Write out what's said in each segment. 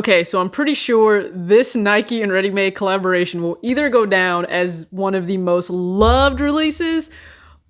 Okay, so I'm pretty sure this Nike and Ready Made collaboration will either go down as one of the most loved releases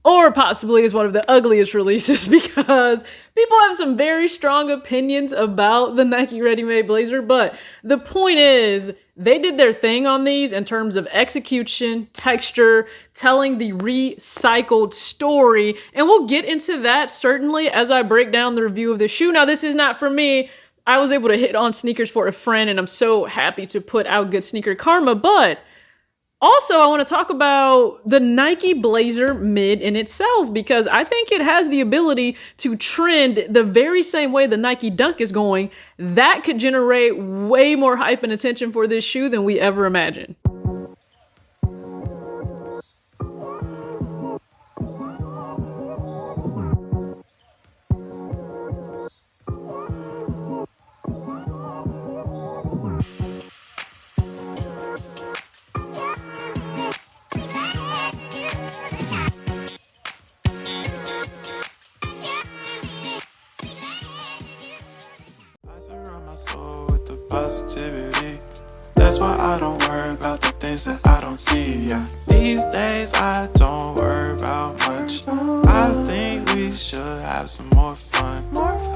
or possibly as one of the ugliest releases because people have some very strong opinions about the Nike Ready Made Blazer. But the point is, they did their thing on these in terms of execution, texture, telling the recycled story. And we'll get into that certainly as I break down the review of the shoe. Now, this is not for me. I was able to hit on sneakers for a friend, and I'm so happy to put out good sneaker karma. But also, I want to talk about the Nike Blazer Mid in itself because I think it has the ability to trend the very same way the Nike Dunk is going. That could generate way more hype and attention for this shoe than we ever imagined. Positivity. That's why I don't worry about the things that I don't see. Yeah. These days I don't worry about much. I think we should have some more fun.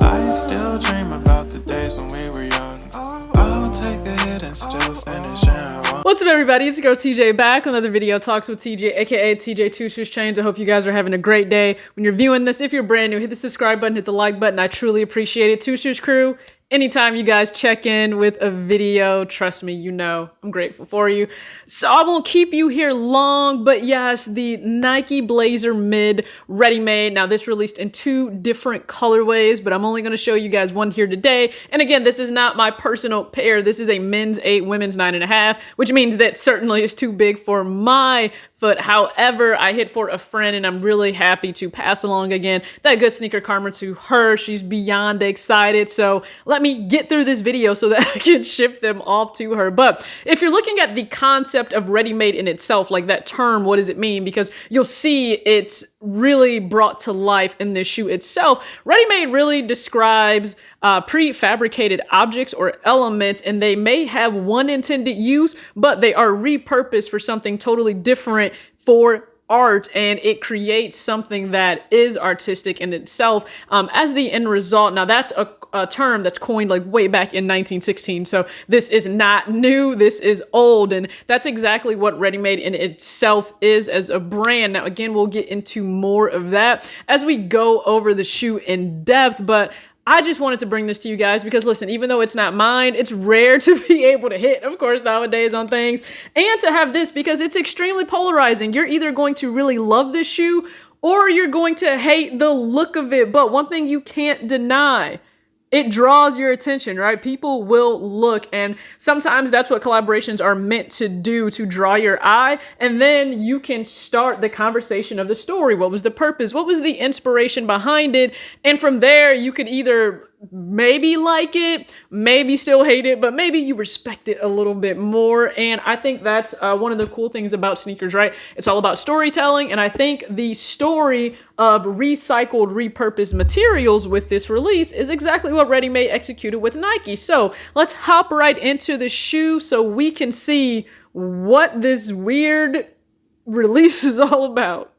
I still dream about the days when we were young. I'll take the hit and still finish and one. What's up, everybody? It's your girl TJ back with another video, Talks with TJ, aka TJ Two Shoes Chains. I hope you guys are having a great day. When you're viewing this, if you're brand new, hit the subscribe button, hit the like button. I truly appreciate it. Two Shoes crew, anytime you guys check in with a video, trust me, you know I'm grateful for you. So I won't keep you here long, but yes, the Nike Blazer Mid Ready Made. Now this released in two different colorways, but I'm only going to show you guys one here today. And again, this is not my personal pair. This is a men's 8, women's 9.5, which means that certainly is too big for my foot. However, I hit for a friend and I'm really happy to pass along again that good sneaker karma to her. She's beyond excited. So let me get through this video so that I can ship them off to her. But if you're looking at the concept of ready-made in itself, like that term, what does it mean? Because you'll see it's really brought to life in this shoe itself. Ready-made really describes prefabricated objects or elements, and they may have one intended use, but they are repurposed for something totally different for art, and it creates something that is artistic in itself as the end result. Now that's a term that's coined like way back in 1916, so this is not new, this is old, and that's exactly what Ready Made in itself is as a brand. Now again, we'll get into more of that as we go over the shoe in depth, but I just wanted to bring this to you guys because listen, even though it's not mine, it's rare to be able to hit, of course, nowadays on things, and to have this because it's extremely polarizing. You're either going to really love this shoe or you're going to hate the look of it. But one thing you can't deny, it draws your attention, right? People will look, and sometimes that's what collaborations are meant to do, to draw your eye, and then you can start the conversation of the story. What was the purpose? What was the inspiration behind it? And from there, you could either maybe like it, maybe still hate it, but maybe you respect it a little bit more. And I think that's one of the cool things about sneakers, right? It's all about storytelling. And I think the story of recycled, repurposed materials with this release is exactly what Ready Made executed with Nike. So let's hop right into the shoe so we can see what this weird release is all about.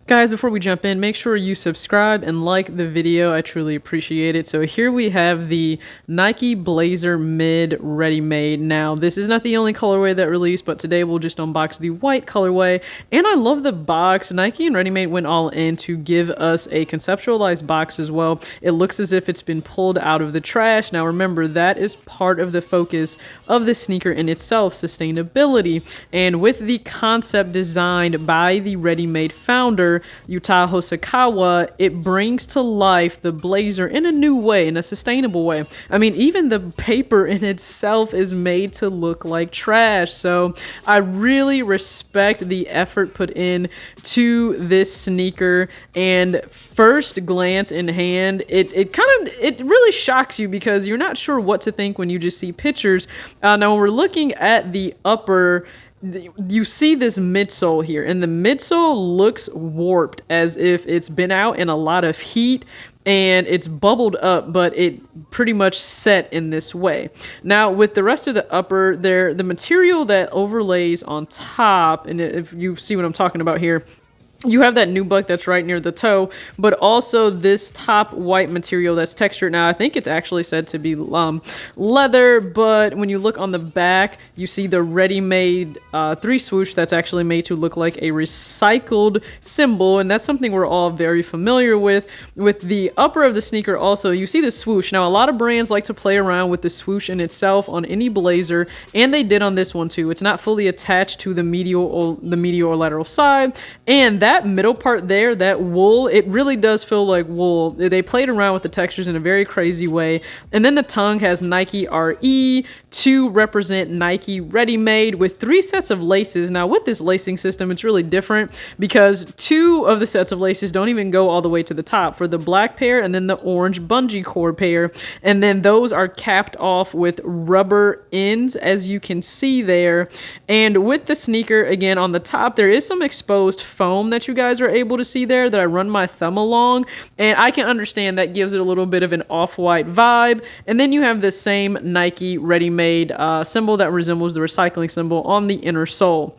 Guys, before we jump in, make sure you subscribe and like the video. I truly appreciate it. So here we have the Nike Blazer Mid Ready Made. Now, this is not the only colorway that released, but today we'll just unbox the white colorway. And I love the box. Nike and Ready Made went all in to give us a conceptualized box as well. It looks as if it's been pulled out of the trash. Now, remember, that is part of the focus of the sneaker in itself, sustainability. And with the concept designed by the Ready Made founder, Yuta Hosokawa, it brings to life the Blazer in a new way, in a sustainable way. I mean, even the paper in itself is made to look like trash. So I really respect the effort put in to this sneaker. And first glance in hand, it really shocks you because you're not sure what to think when you just see pictures. Now, when we're looking at the upper, you see this midsole here, and the midsole looks warped as if it's been out in a lot of heat. and it's bubbled up, but it pretty much set in this way. Now with the rest of the upper there, the material that overlays on top, and if you see what I'm talking about here, you have that nubuck that's right near the toe, but also this top white material that's textured. Now, I think it's actually said to be leather, but when you look on the back, you see the ready-made 3 swoosh that's actually made to look like a recycled symbol, and that's something we're all very familiar with. With the upper of the sneaker also, you see the swoosh. Now, a lot of brands like to play around with the swoosh in itself on any blazer, and they did on this one too. It's not fully attached to the medial or lateral side, and that middle part there, that wool, it really does feel like wool. They played around with the textures in a very crazy way. And then the tongue has Nike RE to represent Nike Ready Made with 3 sets of laces. Now with this lacing system, it's really different because 2 of the sets of laces don't even go all the way to the top, for the black pair and then the orange bungee cord pair. And then those are capped off with rubber ends, as you can see there. And with the sneaker, again, on the top, there is some exposed foam that you guys are able to see there that I run my thumb along, and I can understand that gives it a little bit of an off-white vibe. And then you have this same Nike ready-made symbol that resembles the recycling symbol on the inner sole.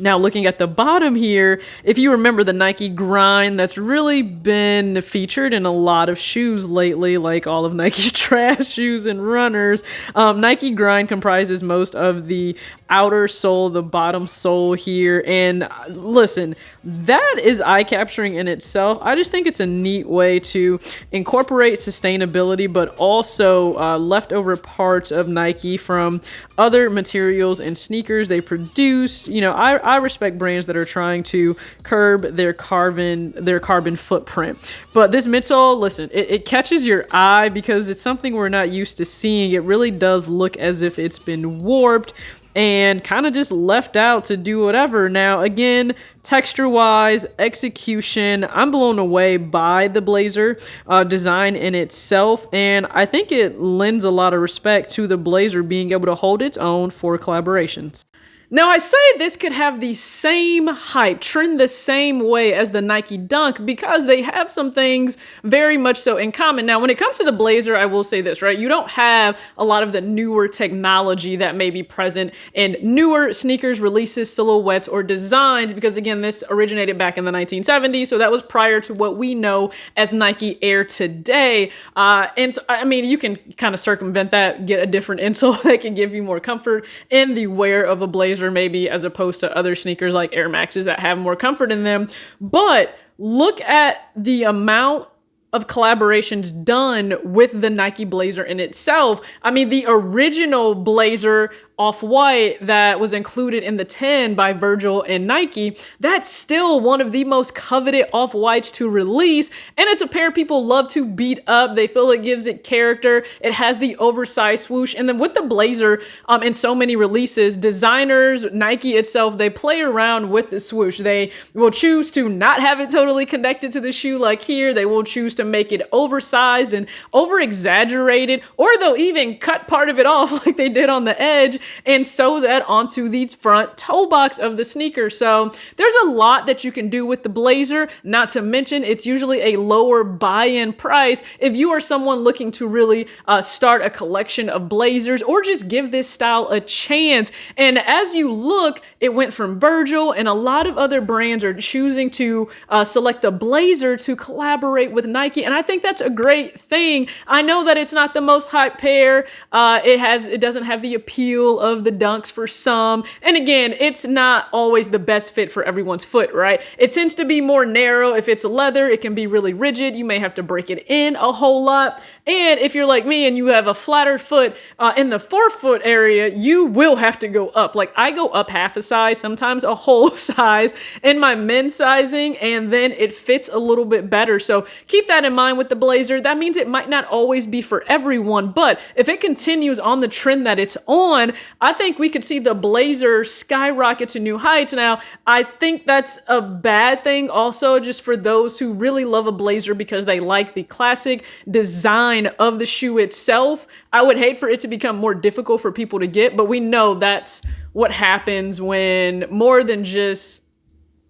Now looking at the bottom here, if you remember the Nike Grind, that's really been featured in a lot of shoes lately, like all of Nike's trash shoes and runners. Nike Grind comprises most of the outer sole, the bottom sole here, and listen, that is eye-capturing in itself. I just think it's a neat way to incorporate sustainability, but also leftover parts of Nike from other materials and sneakers they produce. You know, I respect brands that are trying to curb their carbon footprint. But this midsole, listen, it catches your eye because it's something we're not used to seeing. It really does look as if it's been warped and kind of just left out to do whatever. Now, again, texture-wise, execution, I'm blown away by the blazer design in itself, and I think it lends a lot of respect to the blazer being able to hold its own for collaborations. Now, I say this could have the same hype, trend the same way as the Nike Dunk because they have some things very much so in common. Now, when it comes to the blazer, I will say this, right? You don't have a lot of the newer technology that may be present in newer sneakers, releases, silhouettes, or designs because, again, this originated back in the 1970s, so that was prior to what we know as Nike Air today. And so, I mean, you can kind of circumvent that, get a different insole that can give you more comfort in the wear of a blazer, maybe, as opposed to other sneakers like Air Maxes that have more comfort in them. But look at the amount of collaborations done with the Nike blazer in itself. I mean, the original blazer off-white that was included in the 10 by Virgil and Nike, that's still one of the most coveted off-whites to release, and it's a pair people love to beat up. They feel it gives it character. It has the oversized swoosh, and then with the blazer in so many releases, designers, Nike itself, they play around with the swoosh. They will choose to not have it totally connected to the shoe like here. They will choose to make it oversized and over-exaggerated, or they'll even cut part of it off like they did on the edge and sew that onto the front toe box of the sneaker. So there's a lot that you can do with the blazer, not to mention it's usually a lower buy-in price if you are someone looking to really start a collection of blazers or just give this style a chance. And as you look, it went from Virgil, and a lot of other brands are choosing to select the blazer to collaborate with Nike, and I think that's a great thing. I know that it's not the most hype pair. It doesn't have the appeal of the Dunks for some, and again, it's not always the best fit for everyone's foot, right? It tends to be more narrow. If it's leather, it can be really rigid. You may have to break it in a whole lot, and if you're like me and you have a flatter foot in the forefoot area, you will have to go up. Like, I go up half a size, sometimes a whole size in my men's sizing, and then it fits a little bit better. So keep that in mind with the blazer. That means it might not always be for everyone, but if it continues on the trend that it's on, I think we could see the blazer skyrocket to new heights. Now, I think that's a bad thing also, just for those who really love a blazer because they like the classic design of the shoe itself. I would hate for it to become more difficult for people to get, but we know that's what happens when more than just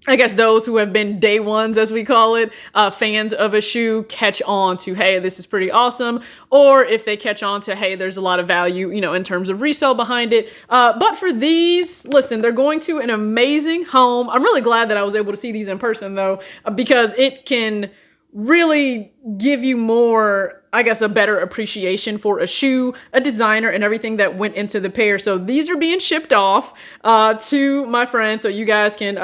I guess those who have been day ones, as we call it, fans of a shoe catch on to, hey, this is pretty awesome. Or if they catch on to, hey, there's a lot of value, you know, in terms of resale behind it. But for these, listen, they're going to an amazing home. I'm really glad that I was able to see these in person, though, because it can really give you more, I guess, a better appreciation for a shoe, a designer, and everything that went into the pair. So these are being shipped off to my friend, so you guys can,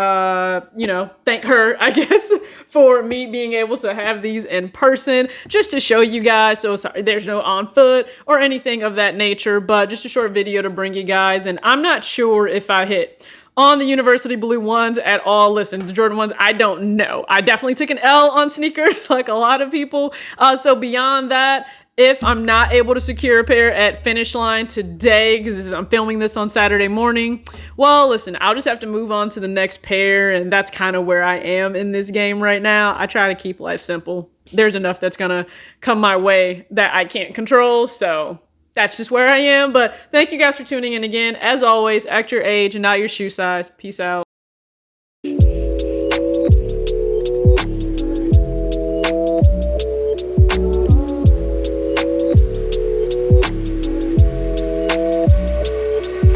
you know, thank her, I guess, for me being able to have these in person, just to show you guys. So sorry, there's no on foot or anything of that nature, but just a short video to bring you guys. And I'm not sure if I hit on the University Blue ones at all. Listen, the Jordan ones, I don't know. I definitely took an L on sneakers like a lot of people. So beyond that, if I'm not able to secure a pair at Finish Line today, because I'm filming this on Saturday morning, well, listen, I'll just have to move on to the next pair, and that's kind of where I am in this game right now. I try to keep life simple. There's enough that's gonna come my way that I can't control, so that's just where I am. But thank you guys for tuning in again. As always, act your age and not your shoe size. Peace out.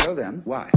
So then, why?